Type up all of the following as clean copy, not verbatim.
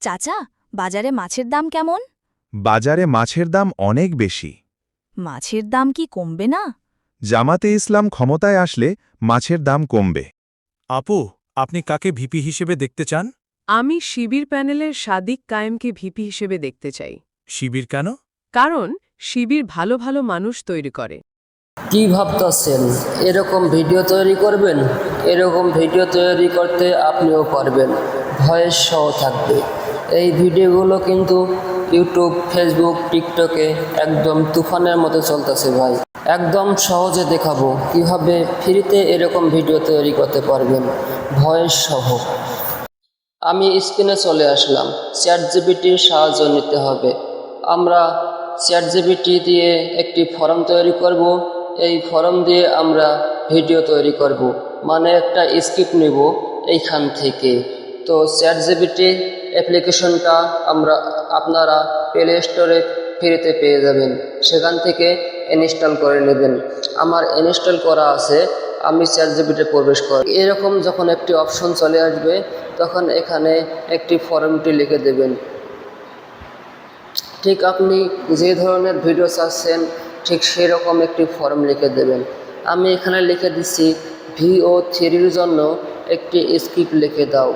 চাচা, বাজারে মাছের দাম কেমন? বাজারে মাছের দাম অনেক বেশি। মাছের দাম কি কমবে না? জামাতে ইসলাম ক্ষমতায় আসলে মাছের দাম কমবে। আপু, আপনি কাকে ভিপি হিসেবে দেখতে চান? আমি শিবির প্যানেলের সাদিক কায়েমকে ভিপি হিসেবে দেখতে চাই। শিবির কেন? কারণ শিবির ভালো ভালো মানুষ তৈরি করে। কি ভাবতেছেন এরকম ভিডিও তৈরি করবেন? এরকম ভিডিও তৈরি করতে আপনিও পারবেন, ভয়েস সহ থাকবে। এই ভিডিওগুলো কিন্তু ইউটিউব, ফেসবুক, টিকটকে একদম তুফানের মতো চলতেছে ভাই। একদম সহজে দেখাবো কিভাবে ফ্রিতে এরকম ভিডিও তৈরি করতে পারবেন, ভয়েস সহ। আমি স্ক্রিনে চলে আসলাম। চ্যাটজিপিটির সাহায্য নিতে হবে। আমরা চ্যাটজিপিটি দিয়ে একটি ফর্ম তৈরি করব। এই ফর্ম দিয়ে আমরা ভিডিও তৈরি করব, মানে একটা স্ক্রিপ্ট নেব এইখান থেকে। তো চ্যাটজিপিটি অ্যাপ্লিকেশনটা আপনারা প্লে স্টোরে ফ্রিতে পেয়ে যাবেন, সেখান থেকে ইনস্টল করে নেবেন। আমার ইনস্টল করা আছে, আমি চ্যাটজিপিটিতে প্রবেশ করি। এরকম যখন একটি অপশন চলে আসবে তখন এখানে একটি ফর্মটি লিখে দেবেন। ঠিক আপনি যে ধরনের ভিডিও চাচ্ছেন ঠিক সেরকম একটি ফর্ম লিখে দেবেন। আমি এখানে লিখে দিচ্ছি VO3-র জন্য একটি স্ক্রিপ্ট লিখে দাও।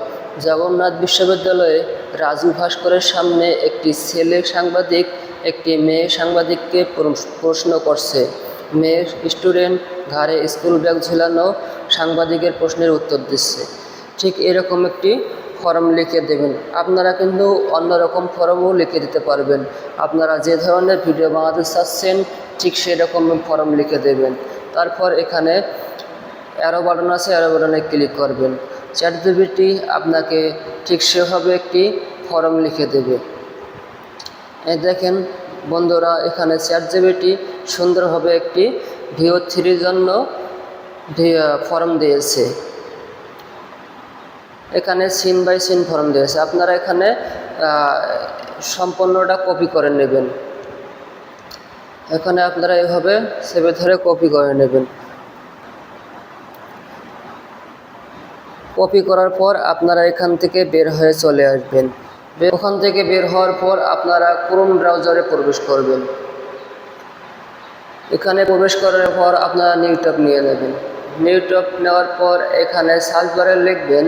জগন্নাথ বিশ্ববিদ্যালয়ে রাজু ভাস্করের সামনে একটি ছেলে সাংবাদিক একটি মেয়ে সাংবাদিককে প্রশ্ন করছে। মেয়ের স্টুডেন্ট ঘাড়ে স্কুল ব্যাগ ঝুলানো সাংবাদিকের প্রশ্নের উত্তর দিচ্ছে। ঠিক এরকম একটি ফর্ম লিখে দেবেন। আপনারা কিন্তু অন্যরকম ফর্মও লিখে দিতে পারবেন। আপনারা যে ধরনের ভিডিও বানাতে চাচ্ছেন ঠিক সেরকম ফর্ম লিখে দেবেন। তারপর এখানে অ্যারো বাটন আছে, অ্যারো বাটনে ক্লিক করবেন। চ্যাটজিপিটি আপনাকে ঠিক সেভাবে একটি ফর্ম লিখে দেবে। এই দেখেন বন্ধুরা, এখানে চ্যাটজিপিটি সুন্দরভাবে একটি VO3-র জন্য ফর্ম দিয়েছে। এখানে সিন বাই সিন ফর্ম দিয়েছে। আপনারা এখানে সম্পূর্ণটা কপি করে নেবেন। এখানে আপনারা এভাবে চেপে ধরে কপি করে নেবেন। কপি করার পর আপনারা এখান থেকে বের হয়ে চলে আসবেন। ওখান থেকে বের হওয়ার পর আপনারা ক্রোম ব্রাউজারে প্রবেশ করবেন। এখানে প্রবেশ করার পর আপনারা নিউটপ নিয়ে নেবেন। নিউটপ নেওয়ার পর এখানে সার্চ বারে লিখবেন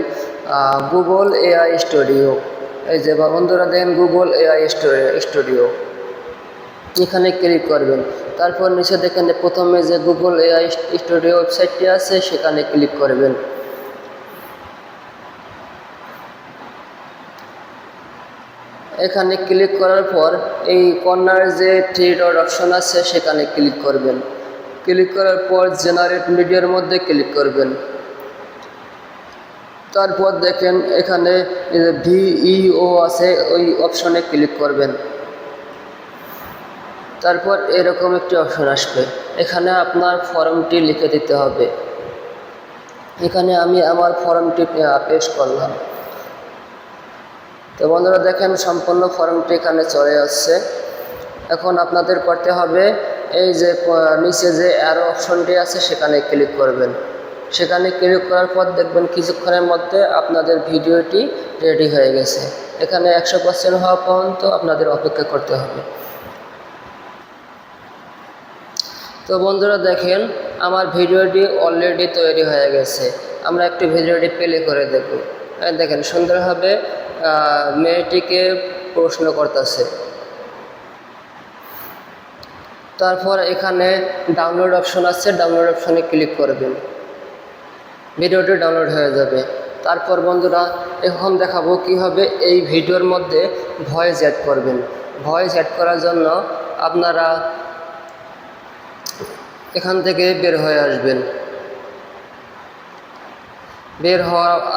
গুগল AI স্টুডিও। এই যে বন্ধুরা দেখেন গুগল AI স্টুডিও, এখানে ক্লিক করবেন। তারপর নিচে দেখেন প্রথমে যে গুগল AI স্টুডিও ওয়েবসাইটটি আছে সেখানে ক্লিক করবেন। এখানে ক্লিক করার পর এই কর্নারে যে 3 ডট অপশন আছে সেখানে ক্লিক করবেন। ক্লিক করার পর জেনারেট মিডিয়ার মধ্যে ক্লিক করবেন। তারপর দেখেন এখানে VEO আছে, ওই অপশনে ক্লিক করবেন। তারপর এরকম একটি অপশন আসবে, এখানে আপনার ফর্মটি লিখে দিতে হবে। এখানে আমি আমার ফর্মটি পেস্ট করলাম। তো বন্ধুরা দেখেন সম্পূর্ণ ফর্মটি এখানে চলে আসছে। এখন আপনাদের করতে হবে এই যে নিচে যে অ্যারো অপশনটি আছে সেখানে ক্লিক করবেন। সেখানে ক্লিক করার পর দেখবেন কিছুক্ষণের মধ্যে আপনাদের ভিডিওটি রেডি হয়ে গেছে। এখানে 100% হওয়া পর্যন্ত আপনাদের অপেক্ষা করতে হবে। তো বন্ধুরা দেখেন আমার ভিডিওটি অলরেডি তৈরি হয়ে গেছে। আমরা একটু ভিডিওটি প্লে করে দেখব। দেখেন সুন্দরভাবে মেয়েটিকে প্রশ্ন করতেছে। তারপর এখানে ডাউনলোড অপশন আছে, ডাউনলোড অপশনে ক্লিক করবেন। ভিডিওটি ডাউনলোড হয়ে যাবে। তারপর বন্ধুরা এখন দেখাবো কীভাবে এই ভিডিওর মধ্যে ভয়েস অ্যাড করবেন। ভয়েস অ্যাড করার জন্য আপনারা এখান থেকে বের হয়ে আসবেন।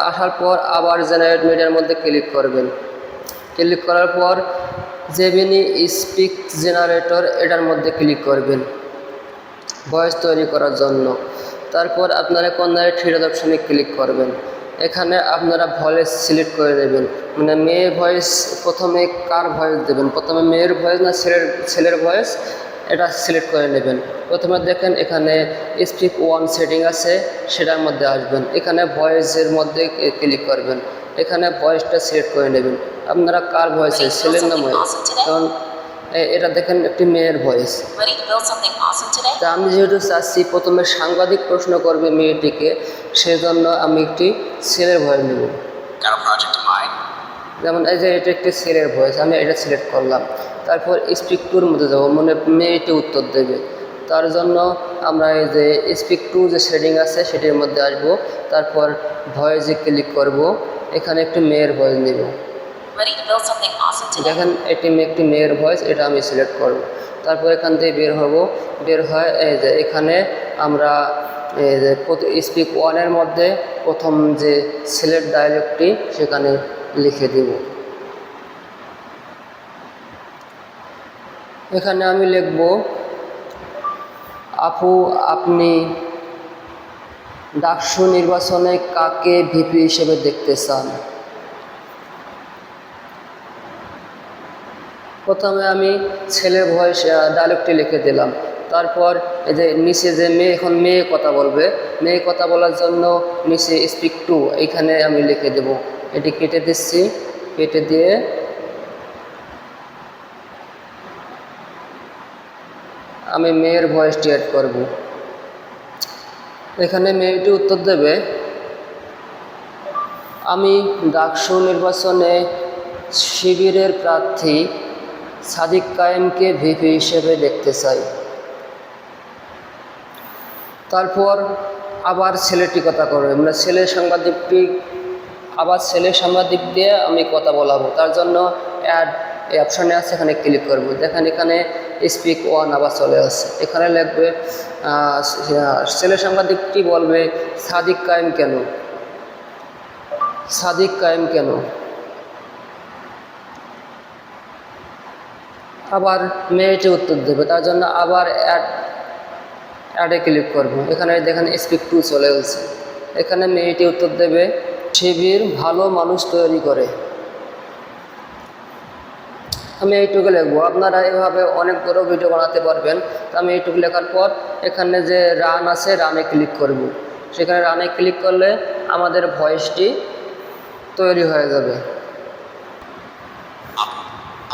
আসার পর আবার জেনারেট মিডিয়ার মধ্যে ক্লিক করবেন। ক্লিক করার পর জেমিনি স্পিক জেনারেটর এটার মধ্যে ক্লিক করবেন ভয়েস তৈরি করার জন্য। তারপর আপনারা কর্নারে 3 ডট অপশনে ক্লিক করবেন। এখানে আপনারা ভয়েস সিলেক্ট করে নেবেন, মানে মেয়ে ভয়েস প্রথমে কার ভয়েস দেবেন, প্রথমে মেয়ের ভয়েস না ছেলের ভয়েস, এটা সিলেক্ট করে নেবেন। প্রথমে দেখেন এখানে স্পিক 1 সেটিং আছে, সেটার মধ্যে আসবেন। এখানে ভয়েসের মধ্যে ক্লিক করবেন, এখানে ভয়েসটা সিলেক্ট করে নেবেন। আপনারা কার ভয়েস, ছেলের না মেয়ে? কারণ এটা দেখেন একটি মেয়ের voice. Ready to build something awesome today? তা আমি যেহেতু চাচ্ছি প্রথমে সাংবাদিক প্রশ্ন করবে মেয়েটিকে, সেজন্য আমি একটি ছেলের ভয়েস নেব। Got a project in mind? যেমন এই যে এটা একটি ছেলের ভয়েস, আমি এটা সিলেক্ট করলাম। তারপর স্পিক টুর মধ্যে যাবো, মানে মেয়েটি উত্তর দেবে। তার জন্য আমরা এই যে স্পিক টু যে সেটিং আছে সেটির মধ্যে আসব। তারপর ভয়েসে ক্লিক করব, এখানে একটি মেয়ের ভয়েস নেব। Ready to build something awesome today? দেখেন একটি মেয়ের ভয়েস, এটা আমি সিলেক্ট করব। তারপর এখান থেকে বের হব, বের হয় এই যে এখানে আমরা এই যে স্পিক ওয়ানের মধ্যে প্রথম যে ছেলের ডায়লগটি সেখানে লিখে দেব। এখানে আমি লিখব, আপু আপনি ডাকসু নির্বাচনে কাকে ভিপি হিসেবে দেখতে চান? প্রথমে আমি ছেলের ভয়েস ডায়লগটি লিখে দিলাম। তারপর এই যে নিচে যে মেয়ে, এখন মেয়ে কথা বলবে, মেয়ে কথা বলার জন্য নিচে স্পিক টু এইখানে আমি লিখে দেব। এটি কেটে দিচ্ছি, কেটে দিয়ে আমি মেয়ের ভয়েসটি অ্যাড করব। এখানে মেয়েটি উত্তর দেবে, আমি ডাকসু নির্বাচনে শিবিরের প্রার্থী সাদিক কায়েমকে ভিপি হিসেবে দেখতে চাই। তারপর আবার ছেলেটি কথা করবে, মানে ছেলে সাংবাদিকটি আবার ছেলে সাংবাদিক দিয়ে আমি কথা বলাবো। তার জন্য অ্যাড এই অপশানে আছে, এখানে ক্লিক করব। দেখেন এখানে স্পিক ওয়ান আবার চলে আসছে। এখানে লিখবে ছেলে সাংবাদিকটি বলবে, সাদিক কায়েম কেন, সাদিক কায়েম কেন। আবার মেয়েটি উত্তর দেবে, তার জন্য আবার অ্যাডে ক্লিক করব। এখানে দেখেন স্পিক টু চলে গেছে। এখানে মেয়েটি উত্তর দেবে, শিবির ভালো মানুষ তৈরি করে। আমি এইটুকু লিখবো। আপনারা এভাবে অনেক বড় ভিডিও বানাতে পারবেন। তো আমি এইটুকু লেখার পর এখানে যে রান আছে, রানে ক্লিক করব। সেখানে রানে ক্লিক করলে আমাদের ভয়েসটি তৈরি হয়ে যাবে।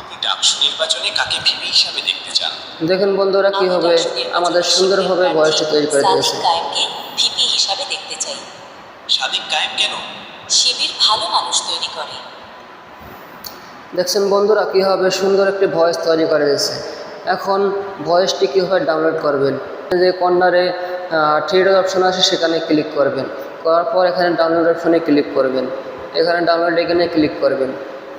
আপনি ডাকসু নির্বাচনে কাকে ভিপি হিসাবে দেখতে চান? দেখুন বন্ধুরা কি হবে, আমাদের সুন্দরভাবে ভয়েসটি তৈরি করে দিয়েছে। সাদিক কায়েমকে ভিপি হিসাবে দেখতে চাই। সাদিক কায়েম কেন? শিবির ভালো মানুষ তৈরি করে। দেখছেন বন্ধুরা কীভাবে সুন্দর একটি ভয়েস তৈরি করে দিয়েছে। এখন ভয়েসটি কীভাবে ডাউনলোড করবেন, যে কর্নারে থ্রি ডট অপশন আছে সেখানে ক্লিক করবেন। করার পর এখানে ডাউনলোড অপশনে ক্লিক করবেন। এখানে ডাউনলোড এখানে ক্লিক করবেন।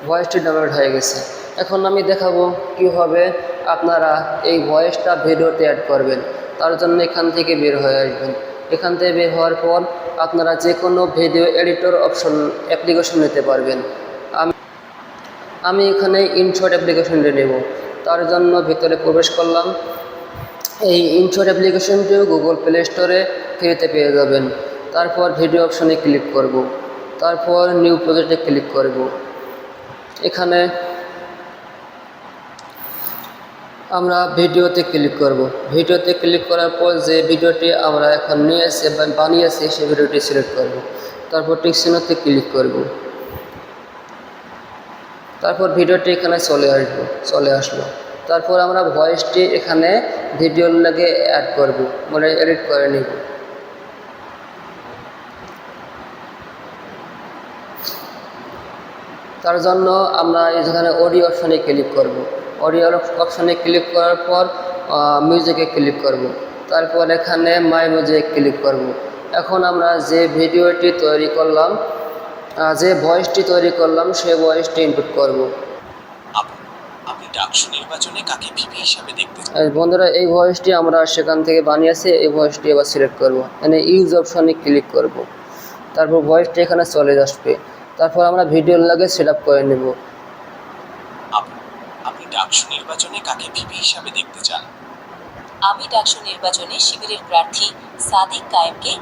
ভয়েসটি ডাউনলোড হয়ে গেছে। এখন আমি দেখাবো কীভাবে আপনারা এই ভয়েসটা ভিডিওতে অ্যাড করবেন। তার জন্য এখান থেকে বের হয়ে আসবেন। এখান থেকে বের হওয়ার পর আপনারা যে কোনো ভিডিও এডিটর অপশন অ্যাপ্লিকেশন নিতে পারবেন। আমি এখানে ইনশট অ্যাপ্লিকেশনটি নেব। তার জন্য ভিতরে প্রবেশ করলাম। এই ইনশট অ্যাপ্লিকেশনটিও গুগল প্লে স্টোরে ফ্রিতে পেয়ে যাবেন। তারপর ভিডিও অপশনে ক্লিক করব। তারপর নিউ প্রজেক্টে ক্লিক করব। এখানে আমরা ভিডিওতে ক্লিক করব। ভিডিওতে ক্লিক করার পর যে ভিডিওটি আমরা এখন নিয়েছি বা বানিয়েছি সেই ভিডিওটি সিলেক্ট করব। তারপর টিক চিহ্নতে ক্লিক করব। তারপর ভিডিওটি এখানে চলে আসলো। তারপর আমরা ভয়েসটি এখানে ভিডিওর লাগে অ্যাড করব, মানে এডিট করে নিব। তার জন্য আমরা এখানে অডিও অপশনে ক্লিক করব। অডিও অপশনে ক্লিক করার পর মিউজিকে ক্লিক করব। তারপর এখানে মাই মিউজিক ক্লিক করব। এখন আমরা যে ভিডিওটি তৈরি করলাম, যে ভয়েসটি তৈরি করলাম সেই ভয়েসটি ইনপুট করব। আপনি ডাকসু নির্বাচনে কাকে ভিপি হিসাবে দেখতে চান? বন্ধুরা এই ভয়েসটি আমরা সেখান থেকে বানিয়েছি। এই ভয়েসটি এবার সিলেক্ট করব, মানে ইউজ অপশনে ক্লিক করব। তারপর ভয়েসটি এখানে চলে আসবে। তারপর আমরা ভিডিওর লাগে সেট আপ করে নেব। আপনি ডাকসু নির্বাচনে কাকে ভিপি হিসাবে দেখতে চান? আমি ডাকসু নির্বাচনে শিবিরের প্রার্থী সাদিক কায়েমকে।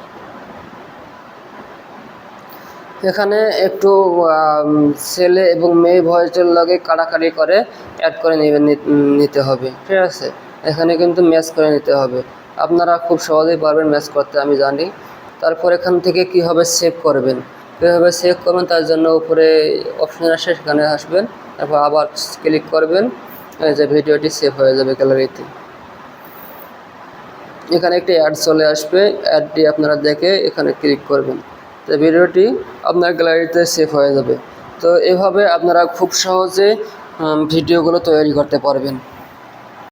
এখানে একটু ছেলে এবং মেয়ে ভয়েসের লাগে কাটাকাটি করে অ্যাড করে নিতে হবে, ঠিক আছে। এখানে কিন্তু ম্যাচ করে নিতে হবে। আপনারা খুব সহজেই পারবেন ম্যাচ করতে, আমি জানি। তারপর এখান থেকে কি হবে, সেভ করবেন। কীভাবে সেভ করবেন তার জন্য উপরে অপশন আসে, সেখানে আসবেন, তারপর আবার ক্লিক করবেন, এই যে ভিডিওটি সেভ হয়ে যাবে গ্যালারিতে। এখানে একটি অ্যাড চলে আসবে, অ্যাডটি আপনারা দেখে এখানে ক্লিক করবেন, তো ভিডিওটি আপনার গ্যালারিতে সেভ হয়ে যাবে। তো এভাবে আপনারা খুব সহজে ভিডিওগুলো তৈরি করতে পারবেন।